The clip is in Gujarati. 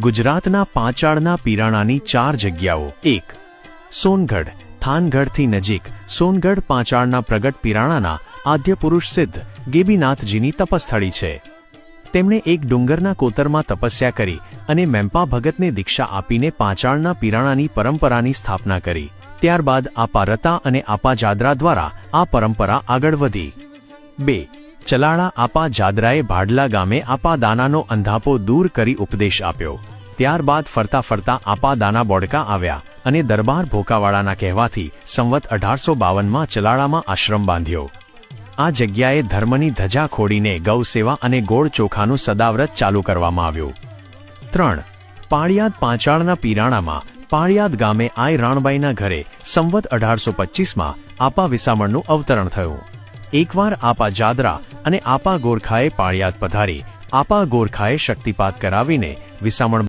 ગુજરાતના પાંચાળના પીરાણાની 4 જગ્યાઓ. 1. સોનગઢ. થાનગઢથી નજીક સોનગઢ પાંચાળના પ્રગટ પીરાણાના આદ્ય પુરુષ સિદ્ધ ગેબીનાથજીની તપસ્થળી છે. તેમણે એક ડુંગરના કોતરમાં તપસ્યા કરી અને મેમ્પા ભગતને દીક્ષા આપીને પાંચાળના પીરાણાની પરંપરાની સ્થાપના કરી. ત્યારબાદ આપા રતા અને આપા જાદરા દ્વારા આ પરંપરા આગળ વધી. 2. ચલાળા. આપા જાદરાએ ભાડલા ગામે આપા દાનાનો અંધાપો દૂર કરી ઉપદેશ આપ્યો. ત્યારબાદ ફરતા ફરતા આપા દાના બોડકા આવ્યા અને દરબાર ભોકાવાળાના કહેવાથી સંવત 1852માં ચલાળામાં આશ્રમ બાંધ્યો. આ જગ્યાએ ધર્મની ધજા ખોડીને ગૌ સેવા અને ગોળ ચોખાનું સદાવ્રત ચાલુ કરવામાં આવ્યું. 3. પાળિયાદ. પાંચાળના પીરાણામાં પાળિયાદ ગામે આઈ રાણબાઈના ઘરે સંવત 1825માં આપા વિસામણનું અવતરણ થયું. એકવાર આપા જાદરા અને આપા ગોરખાએ પાળિયાદ પધારી આપા ગોરખાએ શક્તિપાત કરાવીને વિસામણ